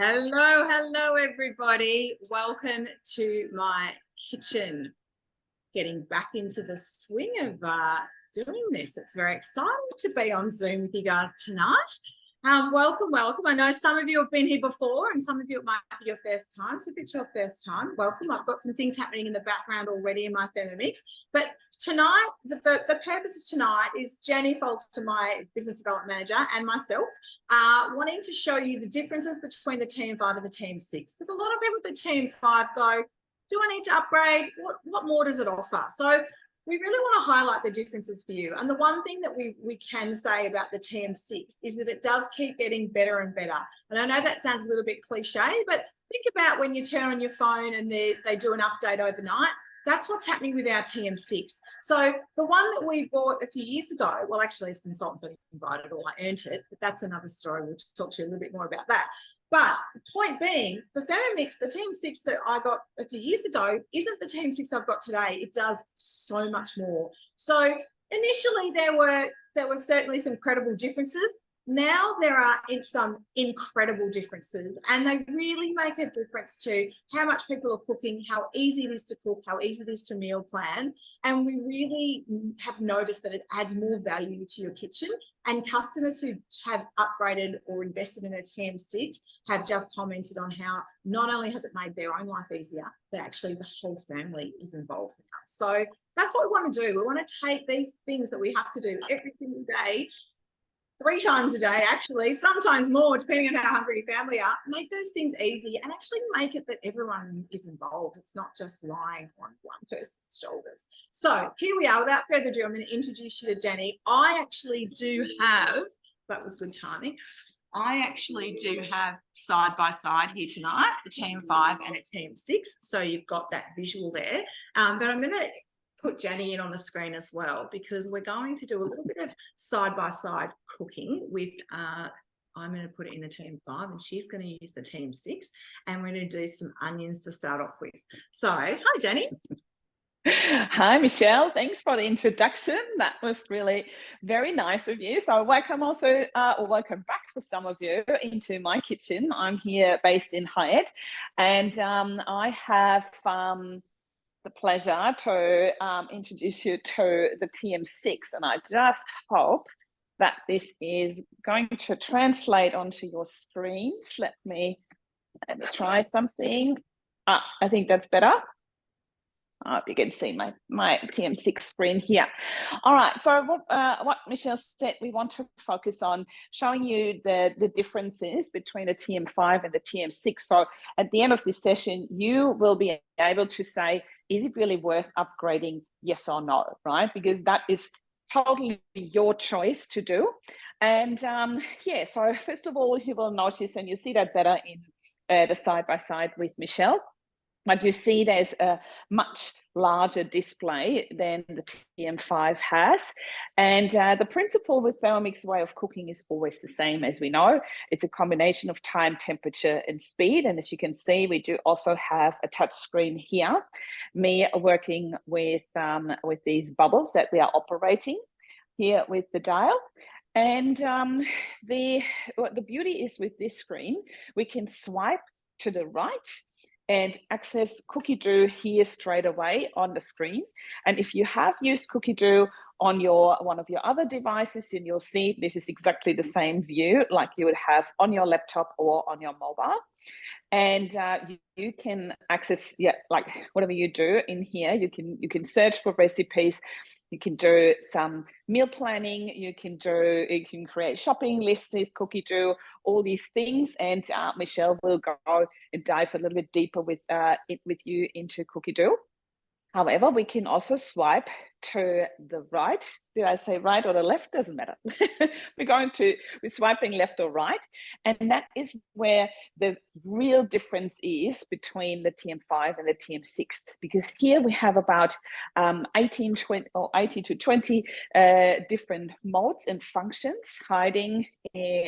Hello, everybody. Welcome to my kitchen. Getting back into the swing of doing this. It's very exciting to be on Zoom with you guys tonight. Welcome. I know some of you have been here before and some of you it might be your first time. So if it's your first time, welcome. I've got some things happening in the background already in my ThermoMix. But tonight, the purpose of tonight is Janny Falter, my business development manager, and myself wanting to show you the differences between the TM5 and the TM6. Because a lot of people with the TM5 go, do I need to upgrade? What more does it offer? So we really want to highlight the differences for you. And the one thing that we can say about the TM6 is that it does keep getting better and better. And I know that sounds a little bit cliche, but think about when you turn on your phone and they do an update overnight. That's what's happening with our TM6. So the one that we bought a few years ago, well, actually as consultants, I didn't buy it all, I earned it, but that's another story. We'll talk to you a little bit more about that. But the point being, the ThermoMix, the TM6 that I got a few years ago, isn't the TM6 I've got today. It does so much more. So initially there were certainly some credible differences. Now there are some incredible differences, and they really make a difference to how much people are cooking, how easy it is to cook, how easy it is to meal plan. And we really have noticed that it adds more value to your kitchen. And customers who have upgraded or invested in a TM6 have just commented on how not only has it made their own life easier, but actually the whole family is involved now. So that's what we want to do. We want to take these things that we have to do every single day, 3 times a day, actually, sometimes more, depending on how hungry your family are, make those things easy and actually make it that everyone is involved. It's not just lying on one person's shoulders. So here we are. Without further ado, I'm going to introduce you to Janny. I actually do have, that was good timing, I actually do have side by side here tonight, a TM5 and a TM6. So you've got that visual there. But I'm going to put Janny in on the screen as well, because we're going to do a little bit of side-by-side cooking with, I'm going to put it in the TM5 and she's going to use the TM6, and we're going to do some onions to start off with. So, hi, Janny. Hi, Michelle. Thanks for the introduction. That was really very nice of you. So welcome also, or welcome back for some of you into my kitchen. I'm here based in Hyatt, and I have the pleasure to introduce you to the TM6, and I just hope that this is going to translate onto your screens. Let me try something. I think that's better. You can see my TM6 screen here. All right, so what Michelle said, we want to focus on showing you the differences between the TM5 and the TM6. So at the end of this session, you will be able to say, is it really worth upgrading, yes or no, right? Because that is totally your choice to do. And yeah, so first of all, you will notice, and you see that better in the side-by-side with Michelle, but you see there's a much larger display than the TM5 has. And the principle with ThermoMix way of cooking is always the same, as we know. It's a combination of time, temperature, and speed. And as you can see, we do also have a touch screen here. Me working with these bubbles that we are operating here with the dial. And the beauty is with this screen, we can swipe to the right and access Cookie Dough here straight away on the screen. And if you have used Cookie Dough on one of your other devices, then you'll see this is exactly the same view like you would have on your laptop or on your mobile. And you can access, like whatever you do in here, you can search for recipes. You can do some meal planning. You can create shopping lists with Cookie Dough, all these things. And Michelle will go and dive a little bit deeper with you into Cookie Dough. However, we can also swipe to the right. Did I say right or the left? Doesn't matter. We're swiping left or right. And that is where the real difference is between the TM5 and the TM6, because here we have about 18 to 20 different modes and functions hiding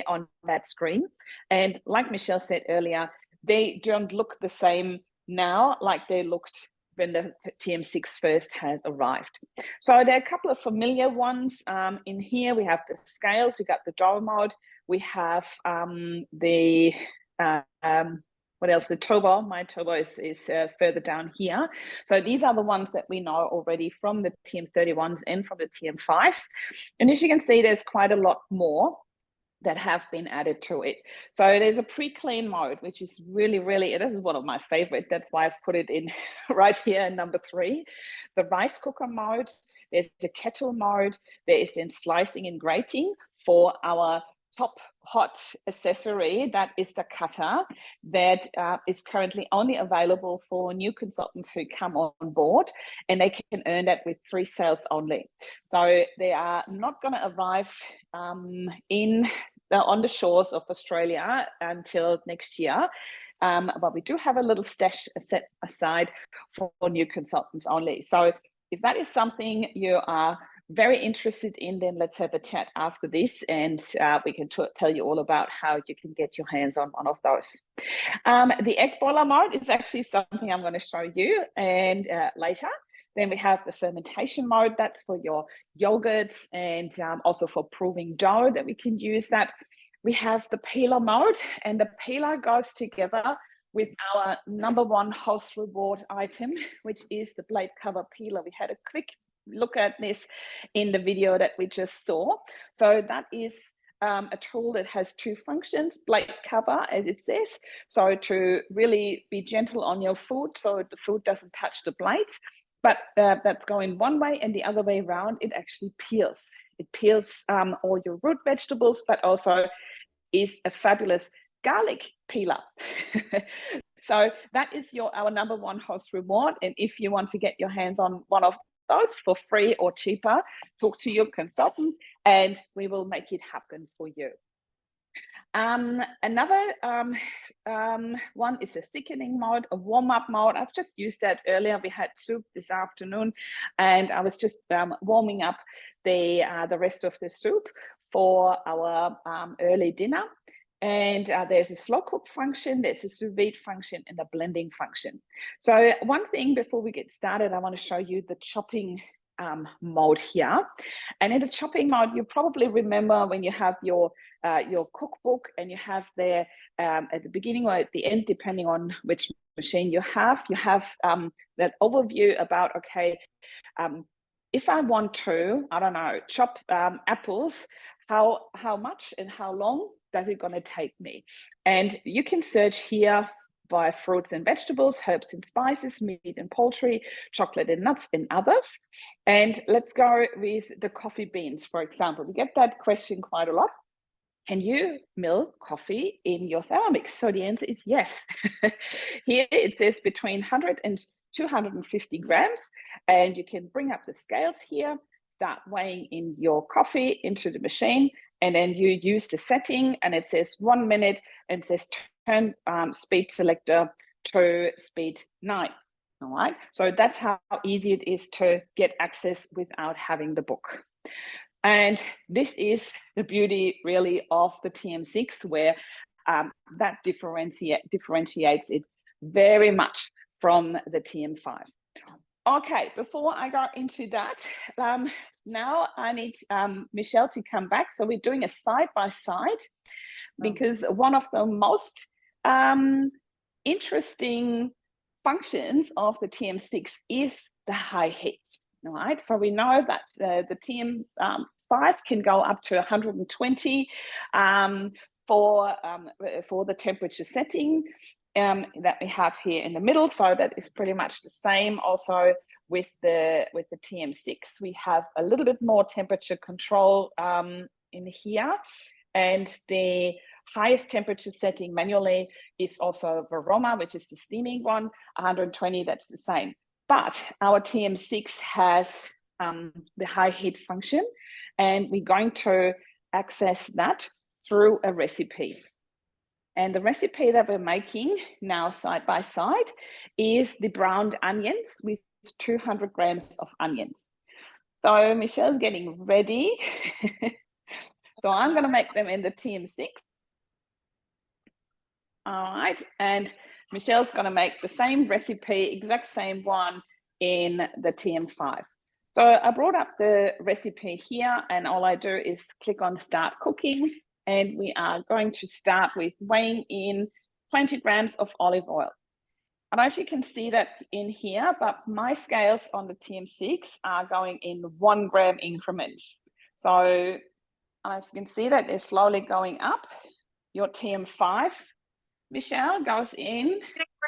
on that screen. And like Michelle said earlier, they don't look the same now like they looked when the TM6 first has arrived. So there are a couple of familiar ones in here. We have the scales, we got the dough mode, we have the what else? The turbo, my turbo is further down here. So these are the ones that we know already from the TM31s and from the TM5s. And as you can see, there's quite a lot more that have been added to it. So there's a pre-clean mode, which is really, this is one of my favorite. That's why I've put it in right here in number 3. The rice cooker mode, there's the kettle mode, there is then slicing and grating for our top hot accessory, that is the cutter, that is currently only available for new consultants who come on board, and they can earn that with 3 sales only. So they are not going to arrive on the shores of Australia until next year. But we do have a little stash set aside for new consultants only. So if that is something you are very interested in, then let's have a chat after this, and we can tell you all about how you can get your hands on one of those. The egg boiler mode is actually something I'm going to show you and later. Then we have the fermentation mode. That's for your yogurts and also for proving dough that we can use that. We have the peeler mode, and the peeler goes together with our number 1 host reward item, which is the blade cover peeler. We had a quick look at this in the video that we just saw. So that is a tool that has 2 functions: blade cover, as it says, so to really be gentle on your food so the food doesn't touch the blades. But that's going one way, and the other way around, it actually peels. It peels all your root vegetables, but also is a fabulous garlic peeler. So that is our number 1 host reward. And if you want to get your hands on one of those for free or cheaper, talk to your consultant and we will make it happen for you. Another one is a thickening mode, a warm-up mode. I've just used that earlier. We had soup this afternoon, and I was just warming up the rest of the soup for our early dinner. And there's a slow cook function, there's a sous vide function, and a blending function. So one thing before we get started, I want to show you the chopping mode here. And in the chopping mode, you probably remember when you have your cookbook and you have there at the beginning or at the end, depending on which machine you have that overview about, okay, if I want to, I don't know, chop apples, how much and how long does it going to take me? And you can search here by fruits and vegetables, herbs and spices, meat and poultry, chocolate and nuts, and others. And let's go with the coffee beans, for example. We get that question quite a lot. Can you mill coffee in your Thermomix? So the answer is yes. Here it says between 100 and 250 grams, and you can bring up the scales here, start weighing in your coffee into the machine, and then you use the setting, and it says 1 minute, and it says turn speed selector to speed 9. All right, so that's how easy it is to get access without having the book. And this is the beauty really of the TM6, where that differentiates it very much from the TM5. Okay, before I go into that, now I need Michelle to come back. So we're doing a side-by-side because one of the most interesting functions of the TM6 is the high heat. All right, so we know that the TM5 can go up to 120 for the temperature setting that we have here in the middle. So that is pretty much the same also with the TM6. We have a little bit more temperature control in here, and the highest temperature setting manually is also Varoma, which is the steaming one, 120, that's the same. But our TM6 has the high heat function, and we're going to access that through a recipe. And the recipe that we're making now side by side is the browned onions with 200 grams of onions. So Michelle's getting ready. So I'm going to make them in the TM6. All right, and Michelle's going to make the same recipe, exact same one in the TM5. So I brought up the recipe here, and all I do is click on Start Cooking, and we are going to start with weighing in 20 grams of olive oil. I don't know if you can see that in here, but my scales on the TM6 are going in 1 gram increments. So I don't know if you can see that they're slowly going up. Your TM5, Michelle, goes in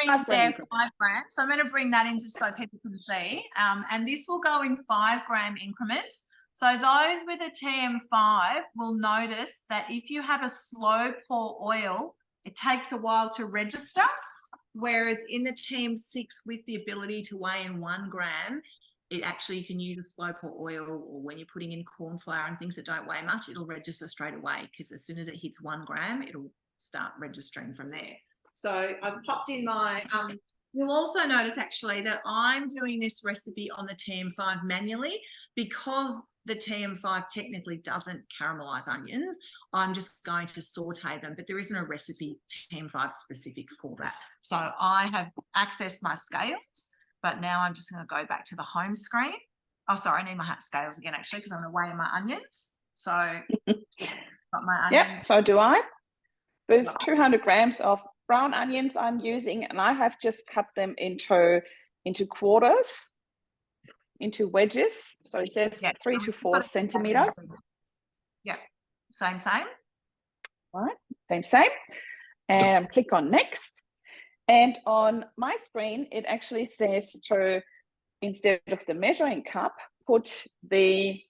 5 grams. So I'm going to bring that in just so people can see. And this will go in 5 gram increments. So those with a TM5 will notice that if you have a slow pour oil, it takes a while to register. Whereas in the TM6 with the ability to weigh in 1 gram, it actually, you can use a slow pour oil, or when you're putting in corn flour and things that don't weigh much, it'll register straight away, because as soon as it hits 1 gram, it'll start registering from there. So I've popped in my, you'll also notice actually that I'm doing this recipe on the TM5 manually, because the TM5 technically doesn't caramelize onions. I'm just going to saute them, but there isn't a recipe TM5 specific for that. So I have accessed my scales, but now I'm just going to go back to the home screen. Oh, sorry, I need my scales again, actually, because I'm going to weigh my onions. So got my onions. Yeah, so do I. There's 200 grams of brown onions I'm using, and I have just cut them into quarters, into wedges. So it says 3 to 4 centimeters. Yeah, same. All right, same. And click on next. And on my screen, it actually says to, instead of the measuring cup, put the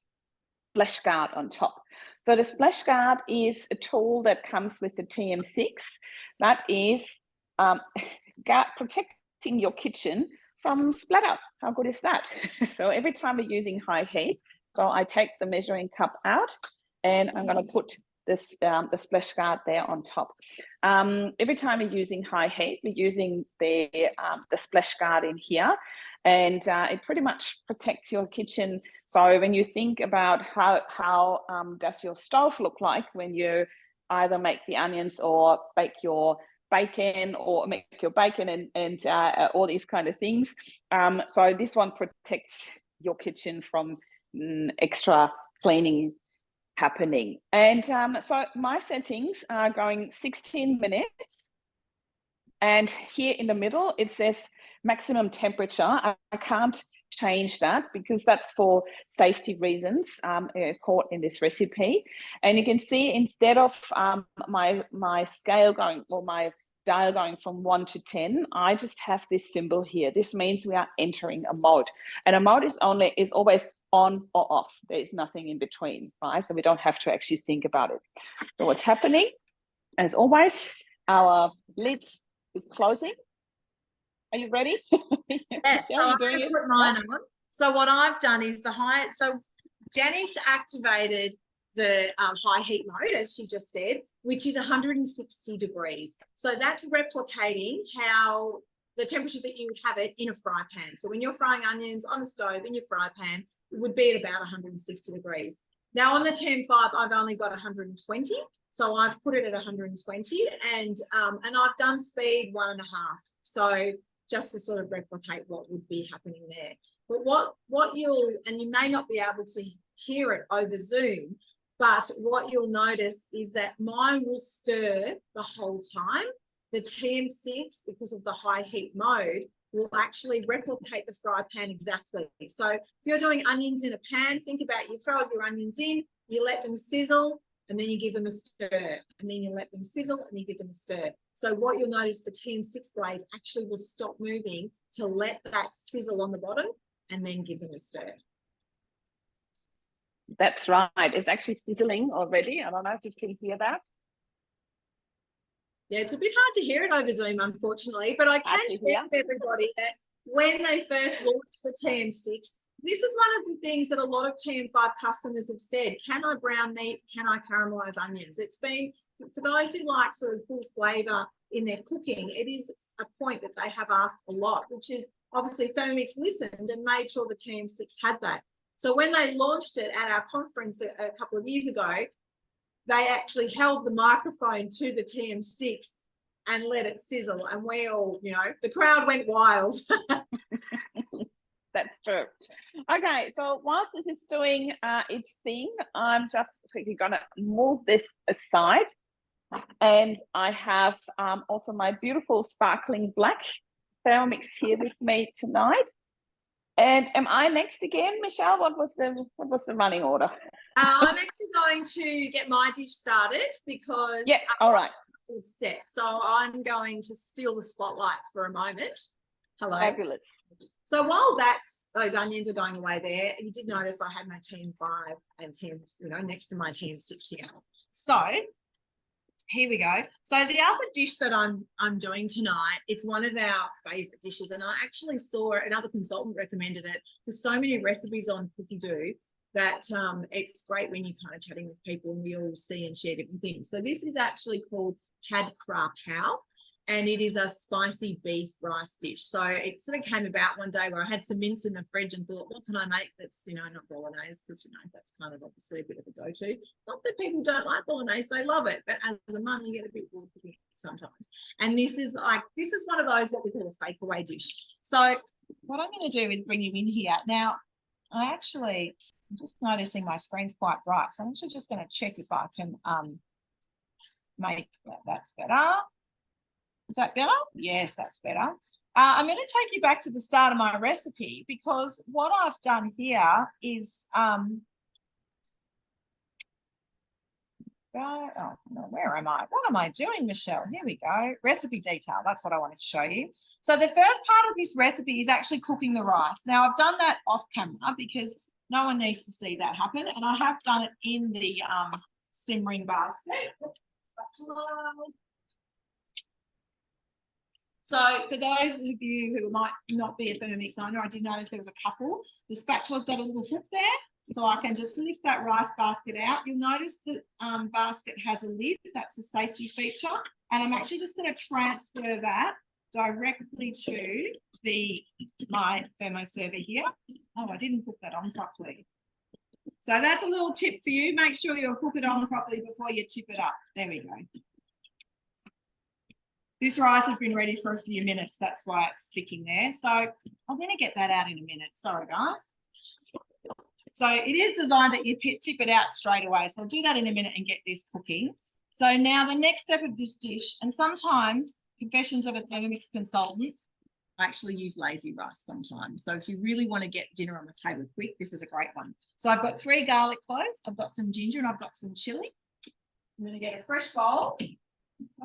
splash guard on top. So the splash guard is a tool that comes with the TM6 that is protecting your kitchen from splatter. How good is that? So every time we're using high heat, so I take the measuring cup out and I'm going to put this the splash guard there on top. Every time we're using high heat, we're using the splash guard in here, and it pretty much protects your kitchen. So when you think about how does your stove look like when you either make the onions or bake your bacon, or make your bacon and all these kind of things. So this one protects your kitchen from extra cleaning happening. And so my settings are going 16 minutes. And here in the middle, it says maximum temperature. I can't change that because that's for safety reasons caught in this recipe. And you can see instead of my scale going, or my dial going from 1 to 10, I just have this symbol here. This means we are entering a mode, and a mode is always on or off. There's nothing in between, right? So we don't have to actually think about it. So what's happening, as always, our lid is closing. Are you ready? Yes, so I'm going to put mine on. So what I've done is so Janny's activated the high heat mode, as she just said, which is 160 degrees. So that's replicating how the temperature that you would have it in a fry pan. So when you're frying onions on a stove in your fry pan, it would be at about 160 degrees. Now on the TM5, I've only got 120. So I've put it at 120, and I've done speed 1.5. So just to sort of replicate what would be happening there. But what you may not be able to hear it over Zoom, but what you'll notice is that mine will stir the whole time. The TM6, because of the high heat mode, will actually replicate the fry pan exactly. So if you're doing onions in a pan, think about, you throw your onions in, you let them sizzle, and then you give them a stir, and then you let them sizzle and you give them a stir. So what you'll notice, the TM6 blades actually will stop moving to let that sizzle on the bottom and then give them a stir. That's right. It's actually sizzling already. I don't know if you can hear that. Yeah, it's a bit hard to hear it over Zoom, unfortunately, but I can share with everybody that when they first launched the TM6, this is one of the things that a lot of TM5 customers have said: can I brown meat? Can I caramelize onions? It's been, for those who like sort of full flavor in their cooking, it is a point that they have asked a lot, which is obviously Thermomix listened and made sure the TM6 had that. So when they launched it at our conference a couple of years ago, they actually held the microphone to the TM6 and let it sizzle. And we all, the crowd went wild. That's true. Okay, so whilst this is doing its thing, I'm just quickly going to move this aside. And I have also my beautiful sparkling black ThermoMix here with me tonight. And am I next again, Michelle? What was the running order? I'm actually going to get my dish started because all right. Good steps. So I'm going to steal the spotlight for a moment. Hello. Fabulous. So while those onions are going away there, you did notice I had my TM5 and next to my TM6 here. So here we go. So the other dish that I'm doing tonight, it's one of our favorite dishes, and I actually saw another consultant recommended it. There's so many recipes on Cookie Do that it's great when you're kind of chatting with people and we all see and share different things. So this is actually called Pad Kra Pao, and it is a spicy beef rice dish. So it sort of came about one day where I had some mince in the fridge and thought, what can I make that's, not bolognese, because, that's kind of obviously a bit of a go-to. Not that people don't like bolognese, they love it. But as a mum, you get a bit bored cooking it sometimes. And this is one of those, what we call a fake away dish. So what I'm going to do is bring you in here. Now, I'm just noticing my screen's quite bright. So I'm actually just going to check if I can make that's better. Is that better? Yes, that's better. I'm going to take you back to the start of my recipe, because what I've done here is where am I? What am I doing, Michelle? Here we go. Recipe detail. That's what I wanted to show you. So the first part of this recipe is actually cooking the rice. Now, I've done that off camera because no one needs to see that happen. And I have done it in the simmering basket. So for those of you who might not be a Thermomix owner, I did notice there was a couple. The spatula's got a little hook there, so I can just lift that rice basket out. You'll notice the basket has a lid. That's a safety feature. And I'm actually just going to transfer that directly to my thermoserver here. Oh, I didn't put that on properly. So that's a little tip for you. Make sure you hook it on properly before you tip it up. There we go. This rice has been ready for a few minutes. That's why it's sticking there. So I'm going to get that out in a minute. Sorry, guys. So it is designed that you tip it out straight away. So I'll do that in a minute and get this cooking. So now the next step of this dish, and sometimes, confessions of a Thermomix consultant, I actually use lazy rice sometimes. So if you really want to get dinner on the table quick, this is a great one. So I've got 3 garlic cloves, I've got some ginger, and I've got some chili. I'm going to get a fresh bowl. So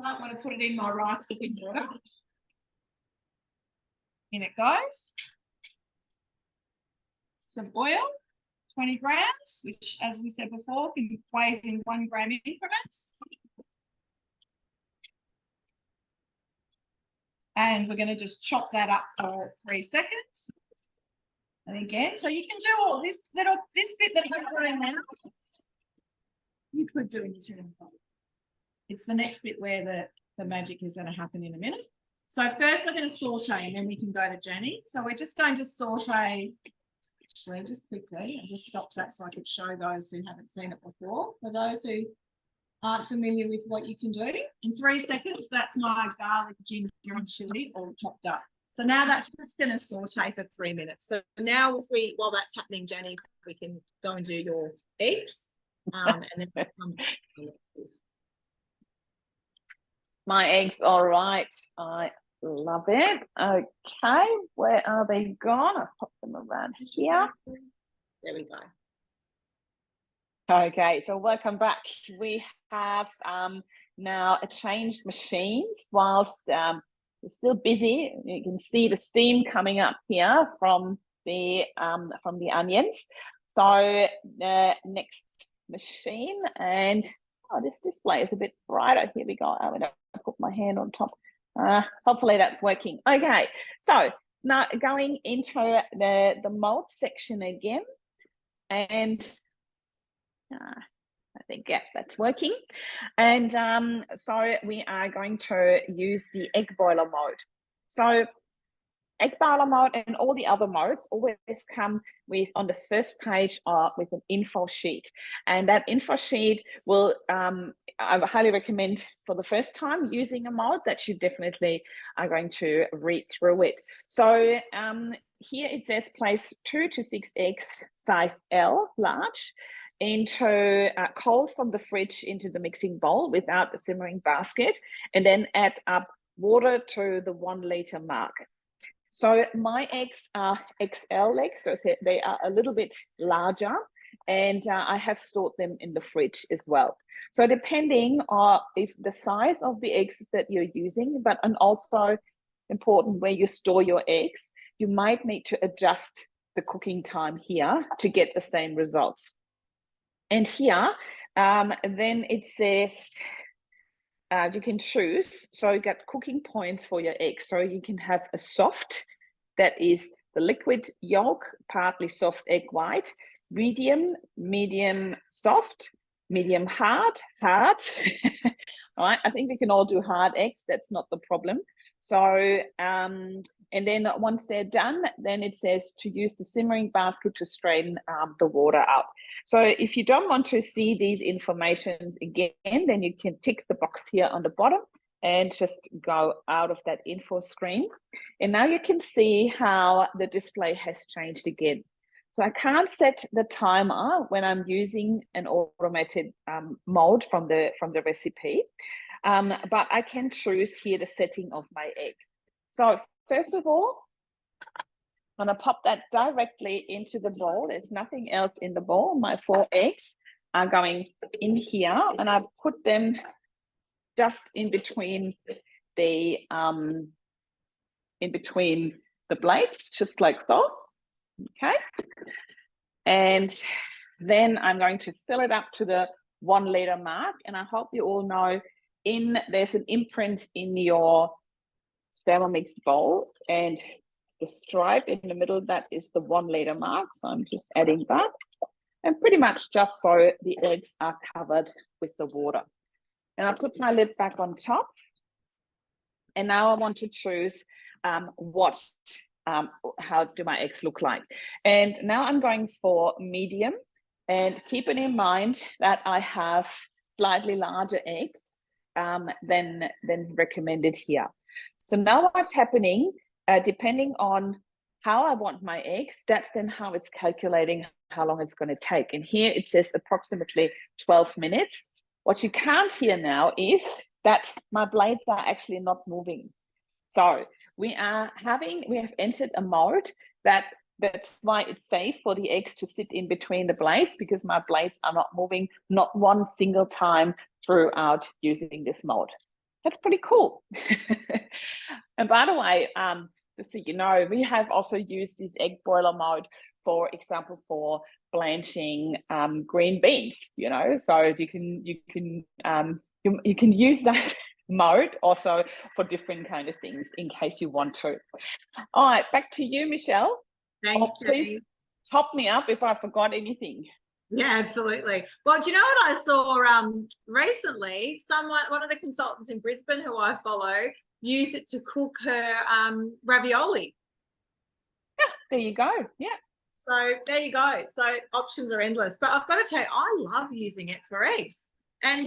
I don't want to put it in my rice cooking water. In it goes. Some oil, 20 grams, which, as we said before, weighs in 1 gram increments. And we're going to just chop that up for 3 seconds. And again, so you can do all this bit that I'm doing now. You could do in your TM5. It's the next bit where the magic is going to happen in a minute. So first we're going to saute, and then we can go to Janny. So we're just going to saute, actually, just quickly. I just stopped that so I could show those who haven't seen it before. For those who aren't familiar with what you can do, in 3 seconds, that's my garlic, ginger, and chili all chopped up. So now that's just going to saute for 3 minutes. So now while that's happening, Janny, we can go and do your eggs. And then we'll come back to this. My eggs, all right. I love it. Okay, where are they gone? I'll pop them around here. There we go. Okay, so welcome back. We have now changed machines whilst we're still busy. You can see the steam coming up here from the onions. So the next machine, and this display is a bit brighter. Here we go. I'm going to put my hand on top. Hopefully that's working. Okay, so now going into the mold section again, and I think, yeah, that's working. And so we are going to use the egg boiler mode. So egg boiler mode and all the other modes always come with, on this first page, with an info sheet. And that info sheet will, I highly recommend for the first time using a mode that you definitely are going to read through it. So here it says place 2 to 6 eggs, size L, large. into cold from the fridge into the mixing bowl without the simmering basket, and then add up water to the 1 liter mark. So my eggs are XL eggs, so they are a little bit larger, and I have stored them in the fridge as well. So depending on if the size of the eggs that you're using, and also important where you store your eggs, you might need to adjust the cooking time here to get the same results. And here, then it says you can choose. So you get cooking points for your eggs. So you can have a soft, that is the liquid yolk, partly soft egg white, medium soft, medium hard. All right, I think we can all do hard eggs. That's not the problem. So, and then once they're done, then it says to use the simmering basket to strain the water out. So if you don't want to see these informations again, then you can tick the box here on the bottom and just go out of that info screen. And now you can see how the display has changed again. So I can't set the timer when I'm using an automated mode from the recipe, but I can choose here the setting of my egg. So first of all, I'm gonna pop that directly into the bowl. There's nothing else in the bowl. My 4 eggs are going in here, and I put them just in between the blades, just like so. Okay, and then I'm going to fill it up to the 1 liter mark, and I hope you all know there's an imprint in your Thermomix bowl, and the stripe in the middle, that is the 1 liter mark. So I'm just adding that, and pretty much just so the eggs are covered with the water. And I put my lid back on top, and now I want to choose how do my eggs look like. And now I'm going for medium, and keeping in mind that I have slightly larger eggs than recommended here. So now what's happening, depending on how I want my eggs, that's then how it's calculating how long it's going to take. And here it says approximately 12 minutes. What you can't hear now is that my blades are actually not moving. So we have entered a mode that's why it's safe for the eggs to sit in between the blades, because my blades are not moving, not one single time throughout using this mode. That's pretty cool. And by the way, just so you know, we have also used this egg boiler mode, for example, for blanching green beans, you know, so you can use that mode also for different kind of things in case you want to. All right, back to you, Michelle. Thanks, please top me up if I forgot anything. Yeah, absolutely. Well, do you know what I saw recently? One of the consultants in Brisbane who I follow used it to cook her ravioli. Yeah, there you go. Yeah. So there you go. So options are endless. But I've got to tell you, I love using it for eggs. And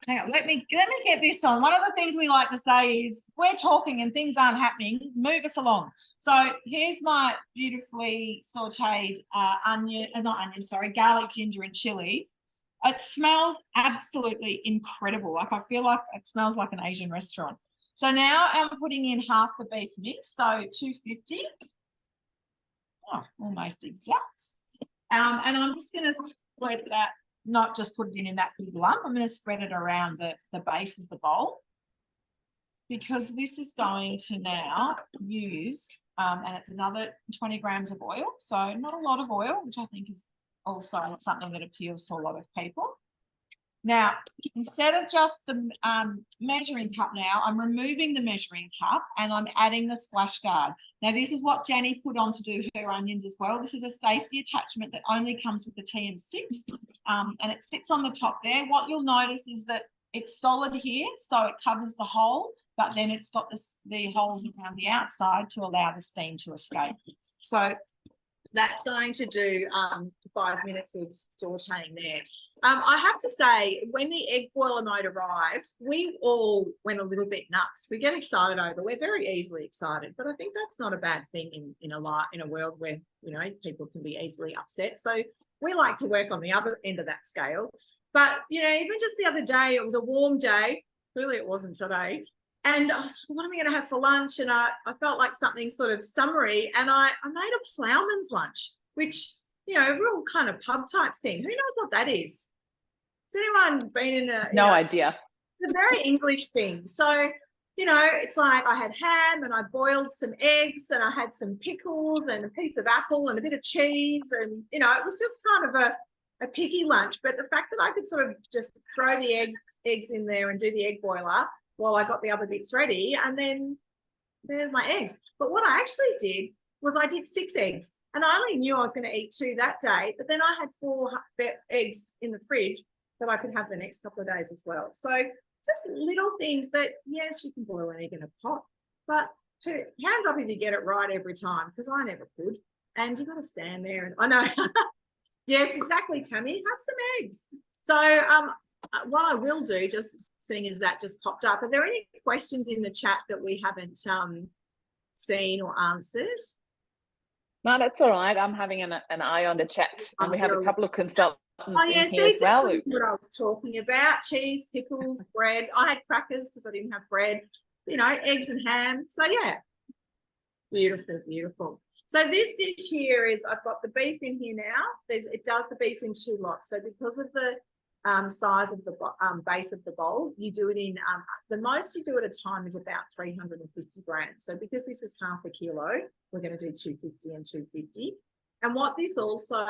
hang on, let me get this on. One of the things we like to say is we're talking and things aren't happening. Move us along. So here's my beautifully sauteed garlic, ginger, and chili. It smells absolutely incredible. Like I feel like it smells like an Asian restaurant. So now I'm putting in half the beef mix, so 250. Oh, almost exact. And I'm just going to spread that, not just put it in that big lump. I'm going to spread it around the base of the bowl, because this is going to now use, and it's another 20 grams of oil. So not a lot of oil, which I think is also something that appeals to a lot of people. Now, instead of just the measuring cup now, I'm removing the measuring cup and I'm adding the splash guard. Now, this is what Janny put on to do her onions as well. This is a safety attachment that only comes with the TM6, and it sits on the top there. What you'll notice is that it's solid here, so it covers the hole, but then it's got the holes around the outside to allow the steam to escape. So that's going to do 5 minutes of sauteing there. I have to say, when the egg boiler mode arrived, we all went a little bit nuts. We get excited over. We're very easily excited, but I think that's not a bad thing in a world where, you know, people can be easily upset. So we like to work on the other end of that scale. But, you know, even just the other day, it was a warm day. Clearly it wasn't today. And I was, what am I going to have for lunch? And I felt like something sort of summery. And I made a ploughman's lunch, which, you know, a real kind of pub type thing. Who knows what that is? Has anyone been in a... No idea. It's a very English thing. So, you know, it's like I had ham and I boiled some eggs and I had some pickles and a piece of apple and a bit of cheese. And, you know, it was just kind of a picky lunch. But the fact that I could sort of just throw the eggs in there and do the egg boiler while I got the other bits ready, and then there's my eggs. But what I actually did was I did 6 eggs, and I only knew I was going to eat 2 that day, but then I had 4 eggs in the fridge that I could have the next couple of days as well. So just little things that, yes, you can boil an egg in a pot, but hands up if you get it right every time, because I never could. And you've got to stand there and I know. Yes, exactly, Tammy. Have some eggs. So what I will do, just seeing as that just popped up, are there any questions in the chat that we haven't seen or answered? No, that's all right. I'm having an eye on the chat, and we have a couple of consultants in here as well. What I was talking about: cheese, pickles, bread. I had crackers because I didn't have bread. You know, eggs and ham. So yeah, beautiful, beautiful. So this dish here is, I've got the beef in here now. It does the beef in 2 lots. So because of the size of the base of the bowl, you do it in, the most you do at a time is about 350 grams. So because this is half a kilo, we're going to do 250 and 250. And what this also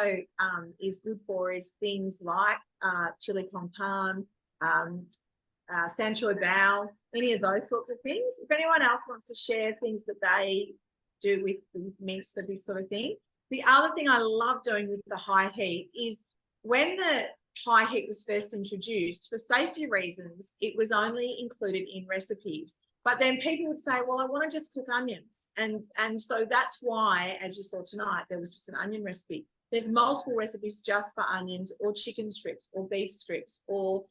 is good for is things like chili con carne, Sancho bao, any of those sorts of things. If anyone else wants to share things that they do with mince for this sort of thing. The other thing I love doing with the high heat is when the high heat was first introduced, for safety reasons, it was only included in recipes. But then people would say, well, I want to just cook onions. And so that's why, as you saw tonight, there was just an onion recipe. There's multiple recipes just for onions or chicken strips or beef strips or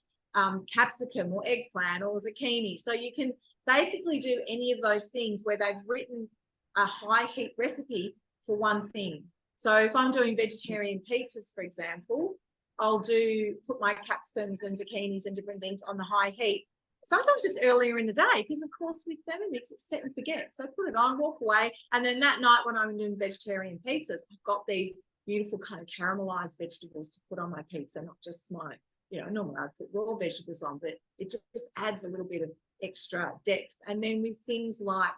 capsicum or eggplant or zucchini. So you can basically do any of those things where they've written a high heat recipe for one thing. So if I'm doing vegetarian pizzas, for example, I'll put my capsicums and zucchinis and different things on the high heat, sometimes just earlier in the day, because of course with Thermomix it's set and forget. So put it on, walk away, and then that night when I'm doing vegetarian pizzas, I've got these beautiful kind of caramelized vegetables to put on my pizza, not just my, you know, normally I put raw vegetables on, but it just adds a little bit of extra depth. And then with things like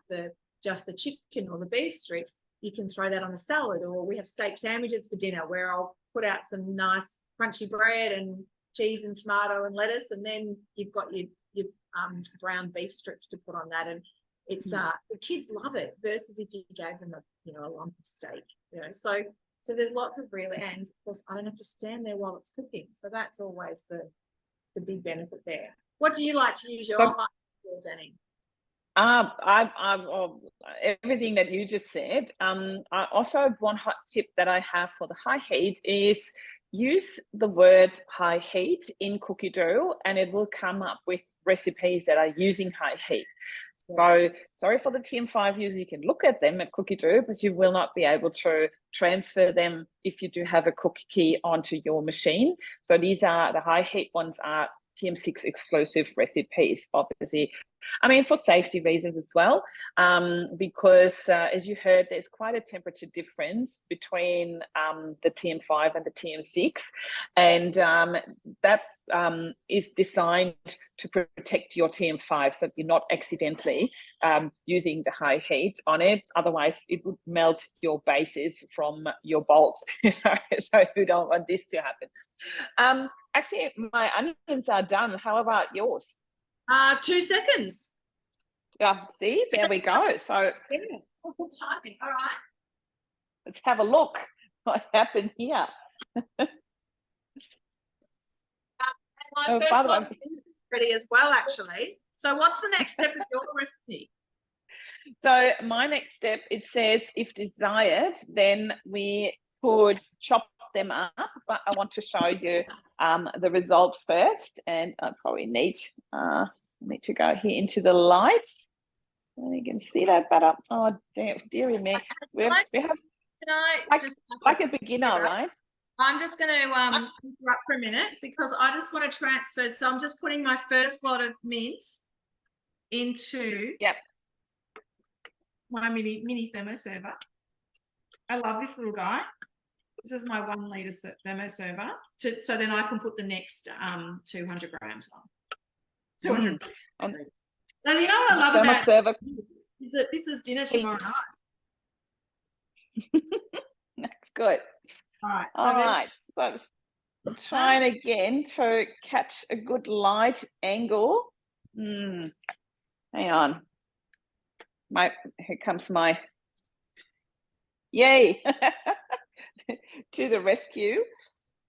just the chicken or the beef strips, you can throw that on a salad. Or we have steak sandwiches for dinner where I'll put out some nice crunchy bread and cheese and tomato and lettuce, and then you've got your brown beef strips to put on that. And it's the kids love it versus if you gave them a lump of steak, you know. So there's lots of really, and of course I don't have to stand there while it's cooking. So that's always the big benefit there. What do you like to use your Janny? Everything that you just said. I also, one hot tip that I have for the high heat is use the words high heat in cookie dough, and it will come up with recipes that are using high heat. So sorry for the TM5 users, you can look at them at cookie dough, but you will not be able to transfer them if you do have a cookie onto your machine. So these are the high heat ones, are TM6 exclusive recipes, obviously. I mean, for safety reasons as well, because as you heard, there's quite a temperature difference between the TM5 and the TM6, and that is designed to protect your TM5 so that you're not accidentally using the high heat on it. Otherwise, it would melt your bases from your bolts, you know, so you don't want this to happen. Actually, my onions are done. How about yours? 2 seconds. Yeah, see, there we go. So yeah, good timing. All right. Let's have a look what happened here. My first lot is ready as well, actually. So what's the next step of your recipe? So my next step, it says, if desired, then we could chop them up, but I want to show you the result first, and I probably need to go here into the light. And you can see that better. Oh, dearie me. We have Can I like a beginner, right? I'm just going to interrupt for a minute because I just want to transfer. So I'm just putting my first lot of mince into my mini thermo server. I love this little guy. This is my 1 litre thermo server. So then I can put the next 200 grams on. 200. So you know what I love about server is that this is dinner tomorrow night. That's good. All right. So trying again to catch a good light angle. Hang on. Here comes my yay to the rescue.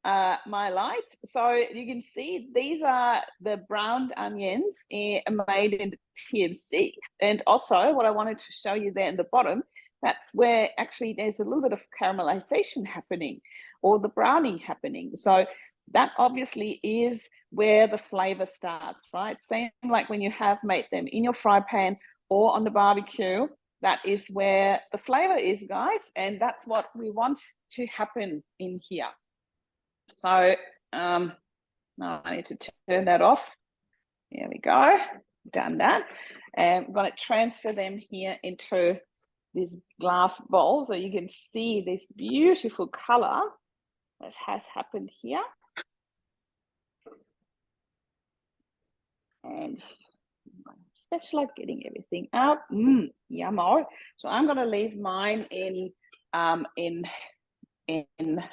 My light. So you can see these are the browned onions made in the TM6. And also what I wanted to show you there in the bottom, that's where actually there's a little bit of caramelization happening or the browning happening. So that obviously is where the flavor starts, right? Same like when you have made them in your fry pan or on the barbecue, that is where the flavor is, guys. And that's what we want to happen in here. So now I need to turn that off. There we go. Done that. And I'm going to transfer them here into this glass bowl so you can see this beautiful color that has happened here. And especially like getting everything out. Yummo. So I'm going to leave mine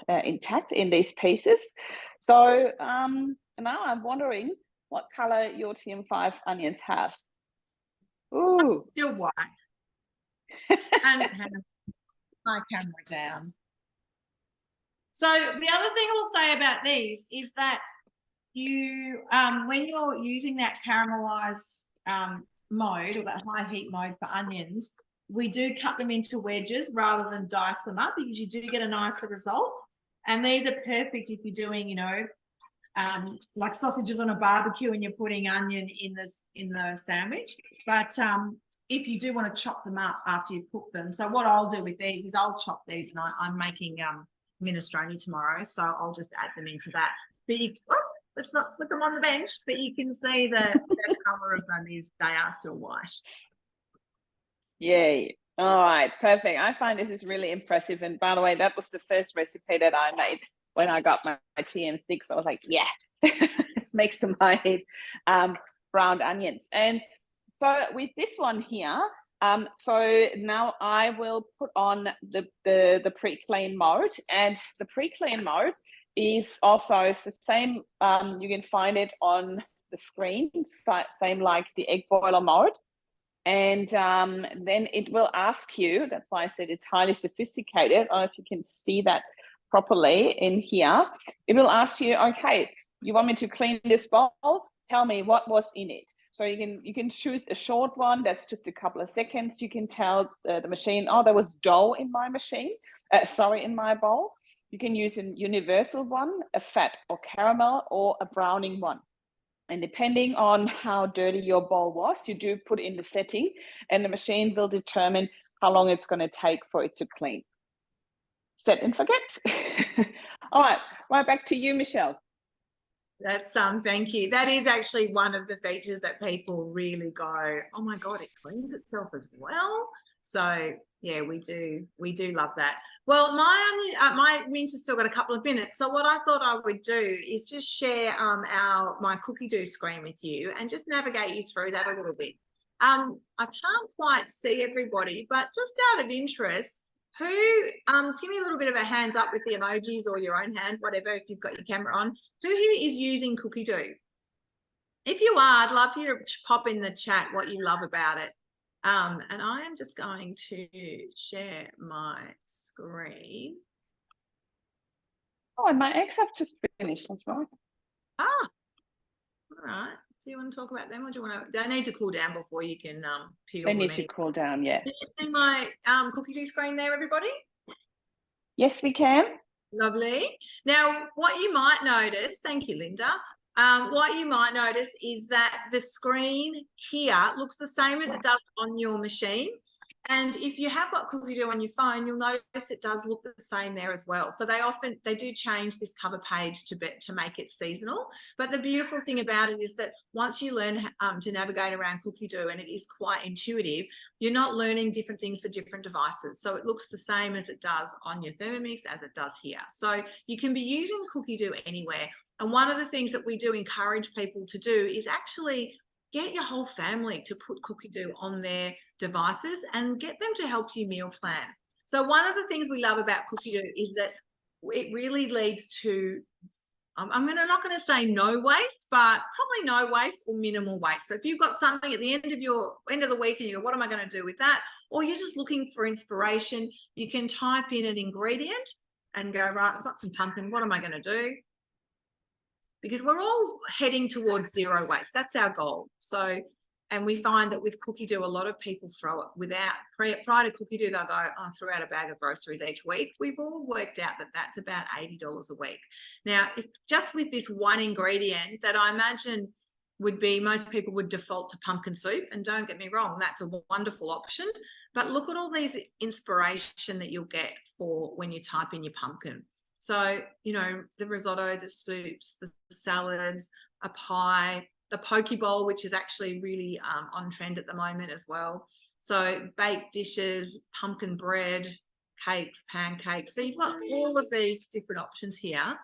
intact in these pieces. So now I'm wondering what color your TM5 onions have. Ooh, still white. And have my camera down. So the other thing I'll say about these is that you when you're using that caramelized mode or that high heat mode for onions, we do cut them into wedges rather than dice them up because you do get a nicer result. And these are perfect if you're doing, you know, like sausages on a barbecue and you're putting onion in the sandwich. But if you do want to chop them up after you cook them, so what I'll do with these is I'll chop these, and I'm making minestrone tomorrow, so I'll just add them into that. But let's not slip them on the bench, but you can see the color of them is they are still white. Yay. All right, perfect. I find this is really impressive. And by the way, that was the first recipe that I made when I got my TM6. I was like, yeah, let's make some browned onions. And so with this one here, so now I will put on the pre-clean mode, and the pre-clean mode is also it's the same. You can find it on the screen, same like the egg boiler mode. And then it will ask you, that's why I said it's highly sophisticated. I don't know if you can see that properly in here. It will ask you, okay, you want me to clean this bowl? Tell me what was in it. So you can choose a short one that's just a couple of seconds. You can tell the machine, oh, there was dough in my machine, in my bowl. You can use a universal one, a fat or caramel, or a browning one. And depending on how dirty your bowl was, you do put in the setting, and the machine will determine how long it's going to take for it to clean. Set and forget. All right, back to you, Michelle. That's thank you. That is actually one of the features that people really go, oh my God, it cleans itself as well. So yeah, we do love that. Well, my mince has still got a couple of minutes. So what I thought I would do is just share my cookie dough screen with you and just navigate you through that a little bit. I can't quite see everybody, but just out of interest, who give me a little bit of a hands up with the emojis or your own hand, whatever, if you've got your camera on, who here is using cookie dough? If you are, I'd love for you to pop in the chat what you love about it. And I am just going to share my screen. Oh, and my eggs have just finished as well. Ah, all right. Do you want to talk about them, or do you want to? They need to cool down before you can peel them. They need to cool down, yeah. Can you see my cookie dough screen there, everybody? Yes, we can. Lovely. Now, what you might notice, thank you, Linda. What you might notice is that the screen here looks the same as it does on your machine. And if you have got Cookie Dough on your phone, you'll notice it does look the same there as well. So they do change this cover page to make it seasonal. But the beautiful thing about it is that once you learn to navigate around Cookie Dough, and it is quite intuitive, you're not learning different things for different devices. So it looks the same as it does on your Thermomix as it does here. So you can be using Cookie Dough anywhere. And one of the things that we do encourage people to do is actually get your whole family to put Cookie Dough on their devices and get them to help you meal plan. So one of the things we love about Cookie Dough is that it really leads to, I'm not going to say no waste, but probably no waste or minimal waste. So if you've got something at the end of the week and you go, what am I going to do with that? Or you're just looking for inspiration, you can type in an ingredient and go, right, I've got some pumpkin. What am I going to do? Because we're all heading towards zero waste. That's our goal. So, and we find that with Cookie Dough, a lot of people throw it prior to Cookie Dough, they'll go, oh, I threw out a bag of groceries each week. We've all worked out that that's about $80 a week. Now, if just with this one ingredient that I imagine would be, most people would default to pumpkin soup. And don't get me wrong, that's a wonderful option. But look at all these inspiration that you'll get for when you type in your pumpkin. So, you know, the risotto, the soups, the salads, a pie, the poke bowl, which is actually really on trend at the moment as well. So baked dishes, pumpkin bread, cakes, pancakes. So you've got all of these different options here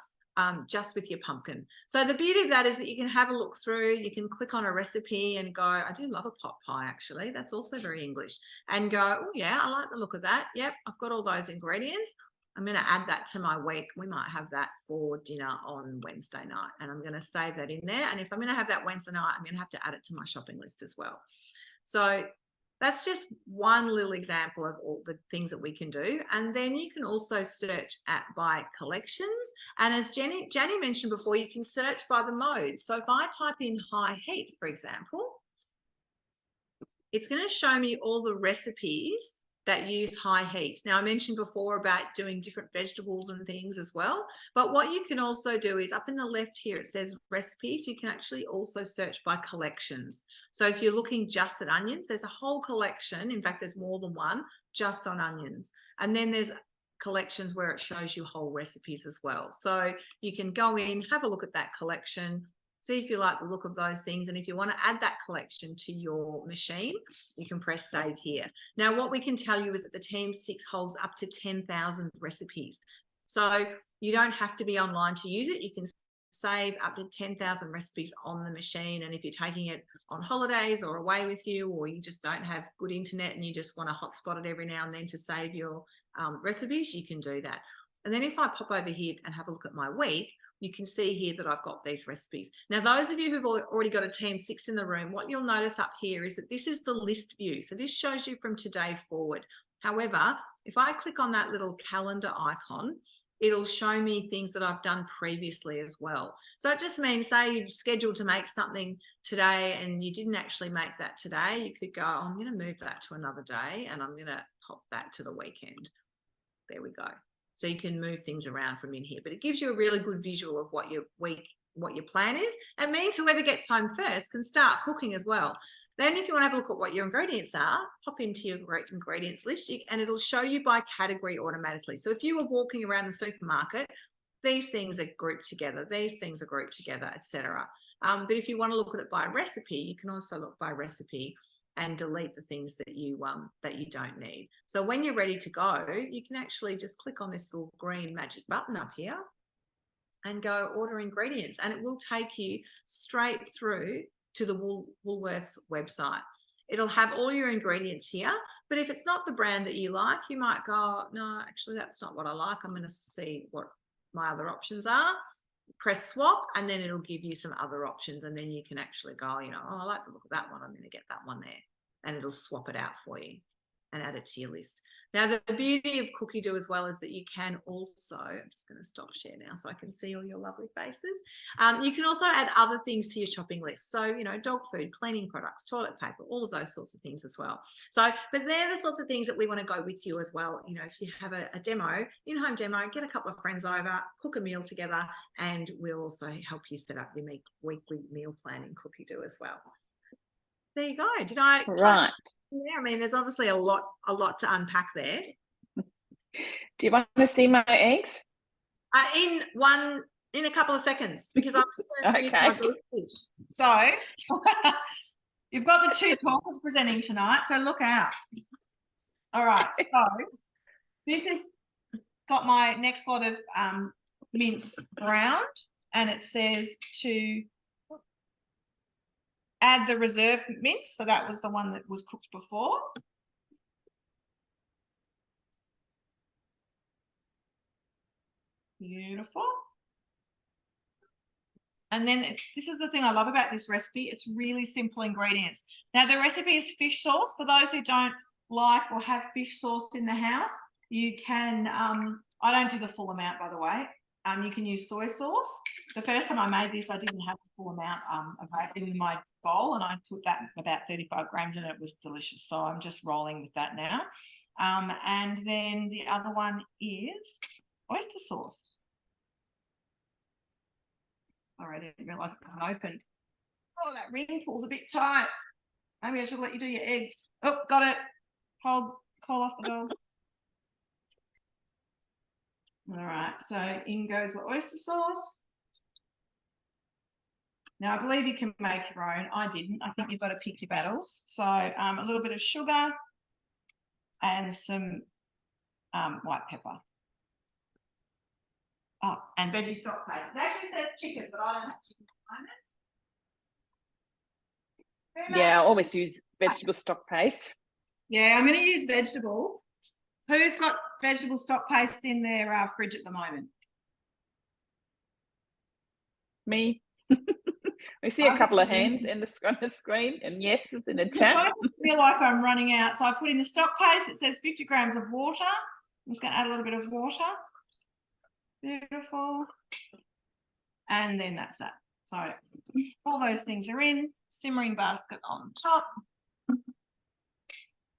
just with your pumpkin. So the beauty of that is that you can have a look through, you can click on a recipe and go, I do love a pot pie actually. That's also very English. And go, oh yeah, I like the look of that. Yep, I've got all those ingredients. I'm going to add that to my week. We might have that for dinner on Wednesday night, and I'm going to save that in there. And if I'm going to have that Wednesday night, I'm going to have to add it to my shopping list as well. So that's just one little example of all the things that we can do. And then you can also search by collections. And as Janny mentioned before, you can search by the mode. So if I type in high heat, for example, it's going to show me all the recipes that use high heat. Now, I mentioned before about doing different vegetables and things as well, but what you can also do is up in the left here, it says recipes. You can actually also search by collections. So if you're looking just at onions, there's a whole collection. In fact, there's more than one just on onions. And then there's collections where it shows you whole recipes as well. So you can go in, have a look at that collection, see if you like the look of those things. And if you want to add that collection to your machine, you can press save here. Now, what we can tell you is that the TM6 holds up to 10,000 recipes. So you don't have to be online to use it. You can save up to 10,000 recipes on the machine. And if you're taking it on holidays or away with you, or you just don't have good internet and you just want to hotspot it every now and then to save your recipes, you can do that. And then if I pop over here and have a look at my week, you can see here that I've got these recipes. Now, those of you who've already got a TM6 in the room, what you'll notice up here is that this is the list view. So this shows you from today forward. However, if I click on that little calendar icon, it'll show me things that I've done previously as well. So it just means, say you're scheduled to make something today and you didn't actually make that today, you could go, oh, I'm going to move that to another day and I'm going to pop that to the weekend. There we go. So you can move things around from in here, but it gives you a really good visual of what your week, what your plan is. It means whoever gets home first can start cooking as well. Then if you want to have a look at what your ingredients are, pop into your ingredients list and it'll show you by category automatically. So if you were walking around the supermarket, these things are grouped together, these things are grouped together, etc. But if you want to look at it by recipe, you can also look by recipe and delete the things that you don't need. So when you're ready to go, you can actually just click on this little green magic button up here and go order ingredients, and it will take you straight through to the Woolworths website. It'll have all your ingredients here, but if it's not the brand that you like, you might go, no, actually that's not what I like. I'm going to see what my other options are. Press swap and then it'll give you some other options, and then you can actually go, you know, oh, I like the look of that one, I'm going to get that one there, and it'll swap it out for you and add it to your list. Now, the beauty of Cookie Dough as well is that you can also, I'm just going to stop share now so I can see all your lovely faces. You can also add other things to your shopping list. So, you know, dog food, cleaning products, toilet paper, all of those sorts of things as well. So, but they're the sorts of things that we want to go with you as well. You know, if you have a demo, in-home demo, get a couple of friends over, cook a meal together, and we'll also help you set up your weekly meal plan in Cookie Dough as well. there you go. Did I? Right. Yeah, I mean, there's obviously a lot to unpack there. Do you want to see my eggs? In a couple of seconds, because I'm just going to finish my beef dish. So you've got the two talkers presenting tonight, so look out. All right, so this is got my next lot of mince ground, and it says to add the reserve mince. So that was the one that was cooked before. Beautiful. And then this is the thing I love about this recipe. It's really simple ingredients. Now the recipe is fish sauce. For those who don't like or have fish sauce in the house, you can, I don't do the full amount, by the way. You can use soy sauce. The first time I made this, I didn't have the full amount available in my bowl, and I put that about 35 grams in it. It was delicious. So I'm just rolling with that now. And then the other one is oyster sauce. Sorry, I didn't realise it wasn't opened. Oh, that ring pulls a bit tight. Maybe I should let you do your eggs. Oh, got it. Call off the dog. All right, so in goes the oyster sauce. Now, I believe you can make your own. I didn't. I think you've got to pick your battles. So a little bit of sugar and some white pepper. Oh, and veggie stock paste. It actually says chicken, but I don't have chicken at the moment. Yeah, I always use vegetable stock paste. Yeah, I'm going to use vegetable. Who's got vegetable stock paste in their fridge at the moment? Me. We see a couple of hands on the screen, and yes, it's in the chat. I feel like I'm running out. So I put in the stock paste. It says 50 grams of water. I'm just going to add a little bit of water. Beautiful. And then that's that. So all those things are in. Simmering basket on top.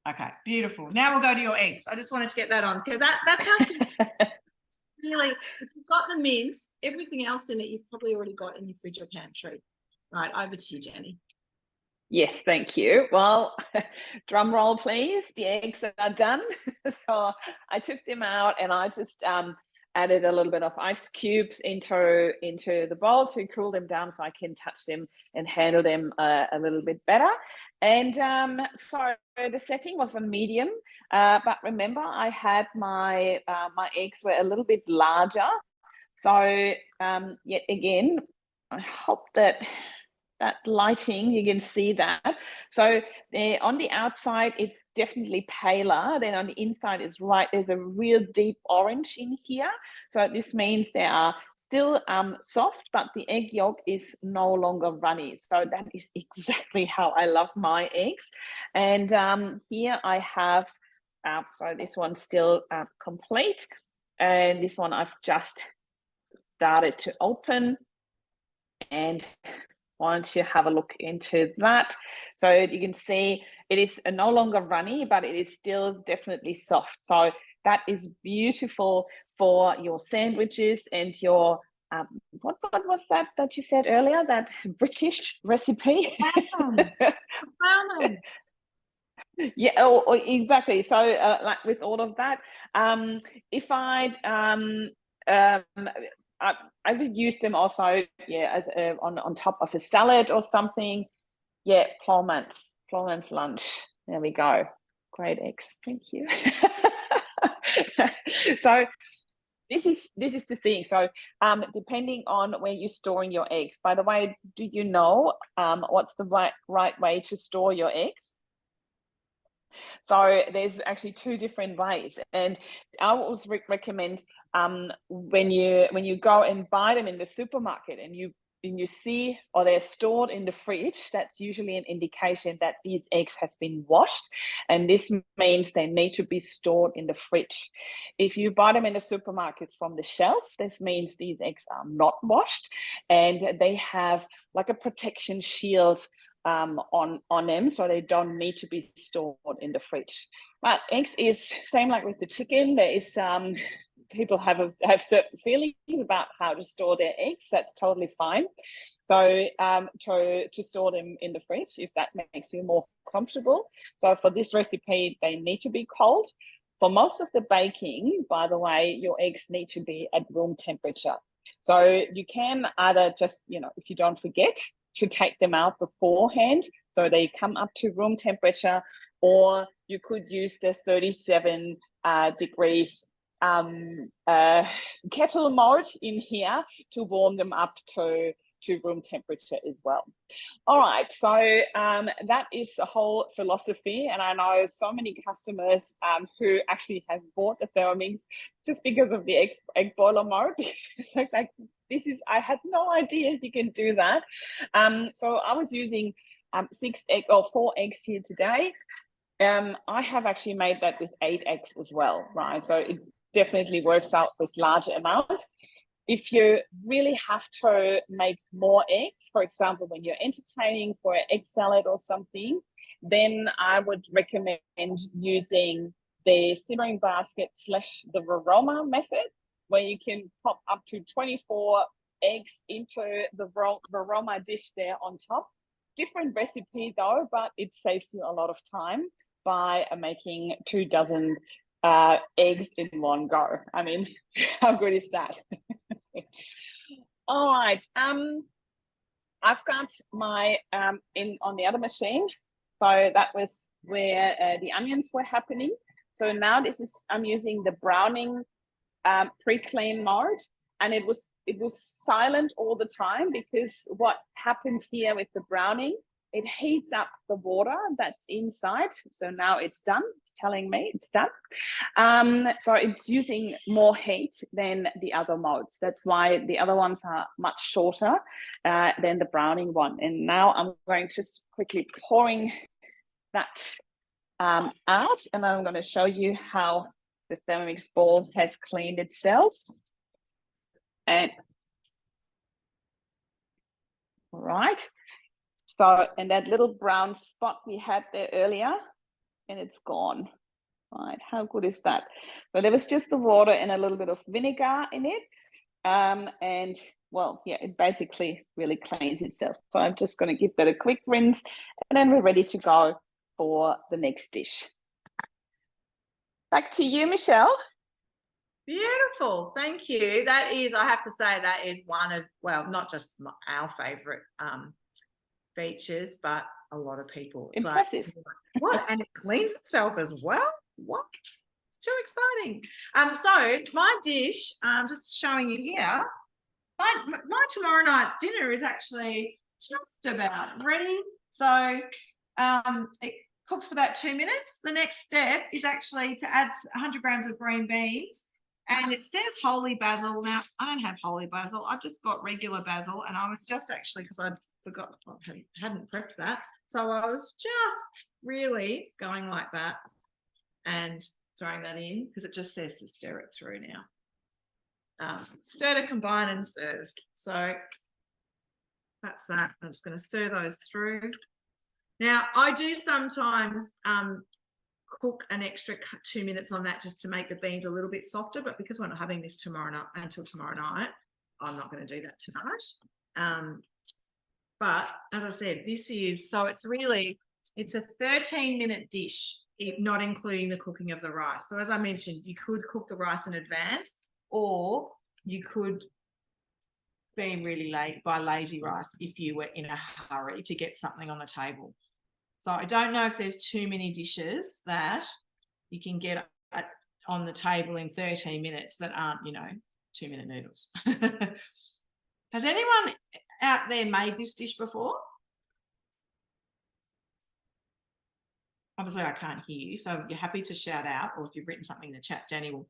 Okay, beautiful. Now we'll go to your eggs. I just wanted to get that on because that's how really, if you've got the mince, everything else in it you've probably already got in your fridge or pantry. Right, over to you, Janny. Yes, thank you. Well, drum roll, please. The eggs are done. So I took them out and I just added a little bit of ice cubes into the bowl to cool them down so I can touch them and handle them a little bit better. And so the setting was on medium, but remember I had my eggs were a little bit larger. So yet again, I hope that lighting, you can see that. So on the outside, it's definitely paler. Then on the inside is there's a real deep orange in here. So this means they are still soft, but the egg yolk is no longer runny. So that is exactly how I love my eggs. And here I have, so this one's still complete. And this one I've just started to open. And once you have a look into that, so you can see it is no longer runny, but it is still definitely soft. So that is beautiful for your sandwiches and your what was that you said earlier, that British recipe? Yeah, exactly. So like with all of that, if I would use them also, yeah, as on top of a salad or something. Yeah, Plowman's lunch. There we go. Great eggs. Thank you. So this is the thing. So depending on where you're storing your eggs. By the way, do you know what's the right way to store your eggs? So there's actually two different ways, and I always recommend when you go and buy them in the supermarket and you see, or they're stored in the fridge, that's usually an indication that these eggs have been washed, and this means they need to be stored in the fridge. If you buy them in the supermarket from the shelf, this means these eggs are not washed and they have like a protection shield on them, so they don't need to be stored in the fridge. But eggs is same like with the chicken. There is people have certain feelings about how to store their eggs. That's totally fine. So to store them in the fridge, if that makes you more comfortable. So for this recipe, they need to be cold. For most of the baking, by the way, your eggs need to be at room temperature. So you can either just, if you don't forget to take them out beforehand, so they come up to room temperature, or you could use the 37 degrees kettle mode in here to warm them up to room temperature as well. All right, so that is the whole philosophy, and I know so many customers who actually have bought the Thermomix just because of the egg boiler mode. Like I had no idea you can do that. So I was using 4 eggs here today. I have actually made that with 8 eggs as well, right? So it definitely works out with larger amounts. If you really have to make more eggs, for example, when you're entertaining for an egg salad or something, then I would recommend using the simmering basket / the Varoma method, where you can pop up to 24 eggs into the Varoma dish there on top. Different recipe though, but it saves you a lot of time by making 2 dozen eggs in one go. I mean, how good is that? All right, I've got my on the other machine, so that was where the onions were happening. So now I'm using the browning pre-clean mode, and it was silent all the time, because what happened here with the browning, it heats up the water that's inside. So now it's done. It's telling me it's done. So it's using more heat than the other modes. That's why the other ones are much shorter than the browning one. And now I'm going to just quickly pouring that out, and I'm going to show you how the Thermomix ball has cleaned itself. And right. So, and that little brown spot we had there earlier, and it's gone. Right, how good is that? So there was just the water and a little bit of vinegar in it. And well, yeah, it basically really cleans itself. So I'm just going to give that a quick rinse, and then we're ready to go for the next dish. Back to you, Michelle. Beautiful, thank you. That is, I have to say, that is one of, well, not just our favorite features, but a lot of people. It's impressive. Like, what? And it cleans itself as well? What? It's too exciting. So my dish, just showing you here, my tomorrow night's dinner is actually just about ready. So it cooks for that 2 minutes. The next step is actually to add 100 grams of green beans. And it says holy basil. Now, I don't have holy basil. I've just got regular basil. And I was just actually, because I forgot, I hadn't prepped that. So I was just really going like that and throwing that in, because it just says to stir it through now. Stir to combine and serve. So that's that. I'm just going to stir those through. Now, I do sometimes cook an extra 2 minutes on that just to make the beans a little bit softer, but because we're not having this until tomorrow night, I'm not going to do that tonight. But as I said, this is, so it's a 13-minute dish, not including the cooking of the rice. So as I mentioned, you could cook the rice in advance, or you could be really late by lazy rice if you were in a hurry to get something on the table. So I don't know if there's too many dishes that you can get on the table in 13 minutes that aren't, 2-minute noodles. Has anyone out there made this dish before? Obviously, I can't hear you, so if you're happy to shout out, or if you've written something in the chat, Janny will.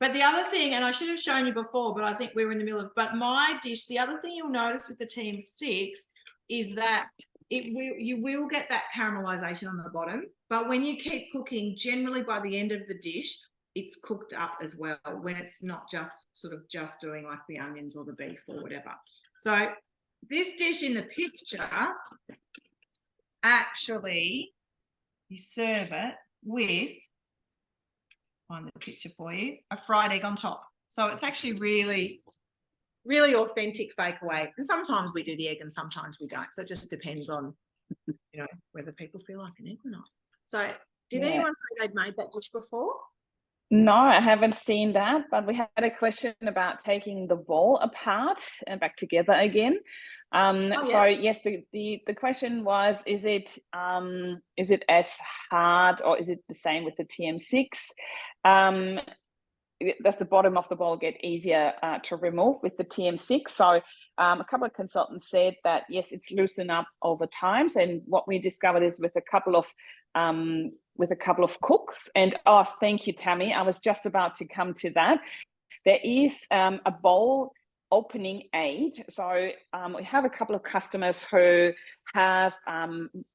But the other thing, and I should have shown you before, but I think we were in the middle of, but my dish, the other thing you'll notice with the TM6 is that you will get that caramelization on the bottom, but when you keep cooking, generally by the end of the dish, it's cooked up as well, when it's not just just doing like the onions or the beef or whatever. So this dish in the picture, actually, you serve it with, find the picture for you, a fried egg on top. So it's actually really really authentic fake away. And sometimes we do the egg and sometimes we don't. So it just depends on, whether people feel like an egg or not. So did anyone say they'd made that dish before? No, I haven't seen that, but we had a question about taking the ball apart and back together again. So yes, the question was, is it as hard or is it the same with the TM6? Does the bottom of the bowl get easier to remove with the TM6? So a couple of consultants said that yes, it's loosened up over time. And what we discovered is with a couple of cooks. And oh, thank you, Tammy. I was just about to come to that. There is a bowl opening aid. So we have a couple of customers who have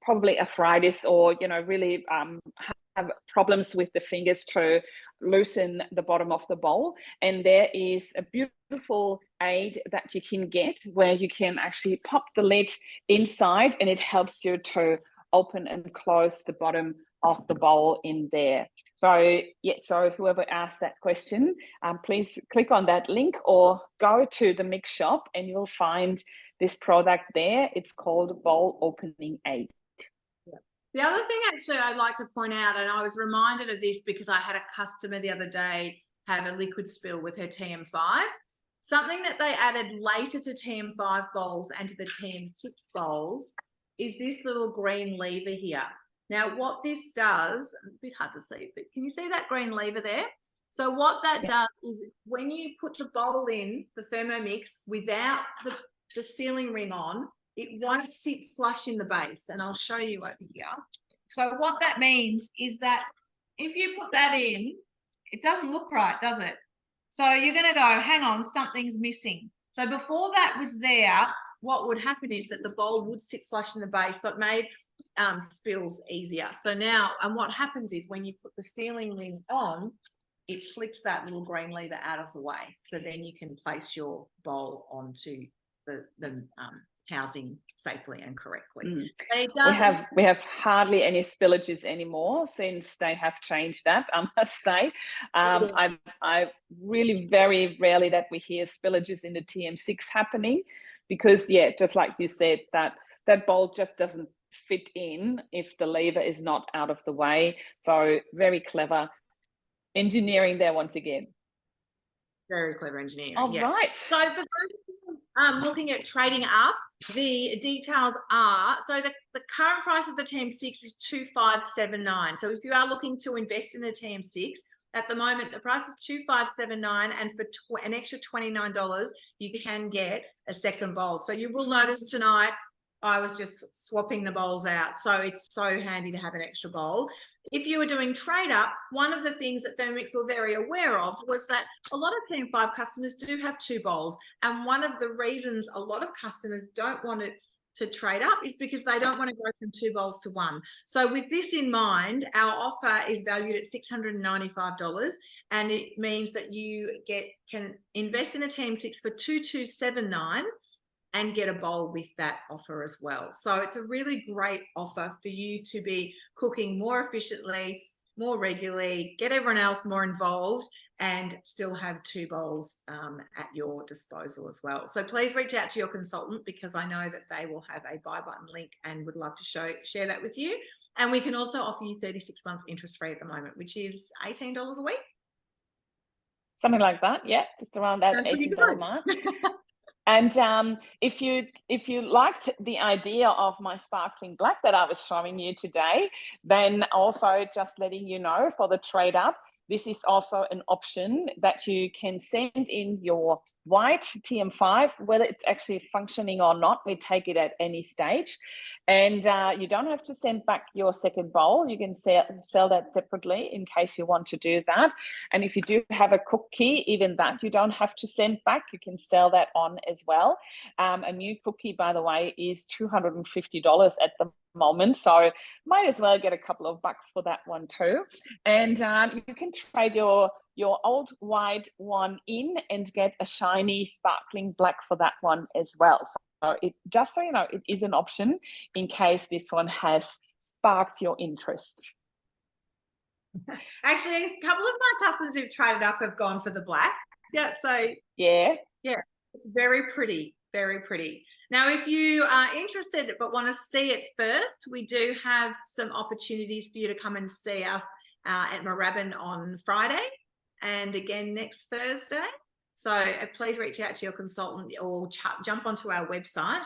probably arthritis or really have problems with the fingers to loosen the bottom of the bowl, and there is a beautiful aid that you can get where you can actually pop the lid inside and it helps you to open and close the bottom of the bowl in there. So so whoever asked that question, please click on that link or go to the mix shop and you'll find this product there. It's called bowl opening aid. The other thing actually I'd like to point out, and I was reminded of this because I had a customer the other day have a liquid spill with her TM5. Something that they added later to TM5 bowls and to the TM6 bowls is this little green lever here. Now, what this does, a bit hard to see, but can you see that green lever there? So what that does is when you put the bowl in, the Thermomix, without the sealing ring on, it won't sit flush in the base. And I'll show you over here. So what that means is that if you put that in, it doesn't look right, does it? So you're going to go, hang on, something's missing. So before that was there, what would happen is that the bowl would sit flush in the base. So it made spills easier. So now, and what happens is when you put the sealing ring on, it flicks that little green lever out of the way. So then you can place your bowl onto the housing safely and correctly. But it does, we have hardly any spillages anymore since they have changed that, I must say. I really very rarely that we hear spillages in the TM6 happening because just like you said, that bowl just doesn't fit in if the lever is not out of the way. So very clever engineering there once again. Very clever engineering. All right. So for those looking at trading up, the details are, so the current price of the TM6 is 2,579. So if you are looking to invest in the TM6, at the moment, the price is 2,579, and for an extra $29, you can get a second bowl. So you will notice tonight, I was just swapping the bowls out. So it's so handy to have an extra bowl. If you were doing trade up, one of the things that Thermomix were very aware of was that a lot of TM5 customers do have two bowls. And one of the reasons a lot of customers don't want to trade up is because they don't want to go from two bowls to one. So with this in mind, our offer is valued at $695. And it means that you can invest in a TM6 for $2,279 and get a bowl with that offer as well. So it's a really great offer for you to be cooking more efficiently, more regularly, get everyone else more involved, and still have two bowls at your disposal as well. So please reach out to your consultant because I know that they will have a buy button link and would love to share that with you. And we can also offer you 36 months interest free at the moment, which is $18 a week. Something like that, just around that $18 mark. And if you liked the idea of my sparkling black that I was showing you today, then also just letting you know for the trade up, this is also an option that you can send in your white TM5, whether it's actually functioning or not. We take it at any stage. And you don't have to send back your second bowl. You can sell that separately in case you want to do that. And if you do have a cookie, even that you don't have to send back. You can sell that on as well. A new cookie, by the way, is $250 at the moment. So might as well get a couple of bucks for that one too. And you can trade your old white one in and get a shiny sparkling black for that one as well. So just so you know, it is an option in case this one has sparked your interest. Actually, a couple of my customers who've traded up have gone for the black. So yeah, It's very pretty, very pretty. Now, if you are interested but want to see it first, we do have some opportunities for you to come and see us at Moorabbin on Friday and again next Thursday. So please reach out to your consultant or jump onto our website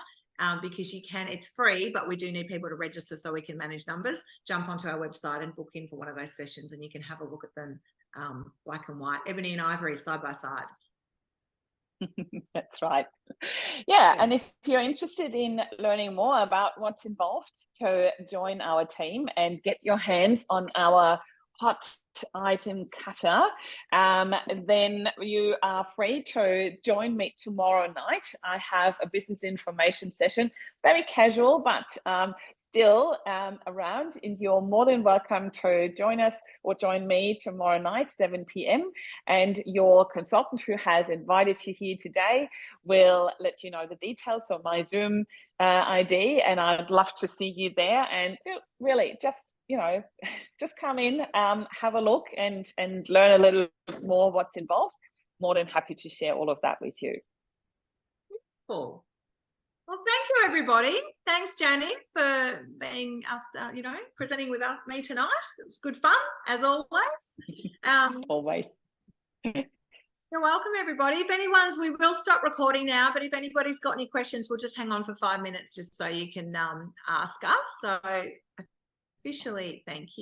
because you can, it's free, but we do need people to register so we can manage numbers. Jump onto our website and book in for one of those sessions and you can have a look at them black and white, ebony and ivory, side by side. That's right. Yeah, and if you're interested in learning more about what's involved to join our team and get your hands on our hot item cutter, then you are free to join me tomorrow night. I have a business information session, very casual, but still around. And you're more than welcome to join us or join me tomorrow night, 7 p.m. And your consultant who has invited you here today will let you know the details of my Zoom ID, and I'd love to see you there. And really, just come in, have a look, and learn a little more what's involved. More than happy to share all of that with you. Cool. Well, thank you, everybody. Thanks, Janny, for being us, presenting with me tonight. It was good fun, as always. Always. You're welcome, everybody. We will stop recording now, but if anybody's got any questions, we'll just hang on for 5 minutes just so you can ask us. So officially, thank you.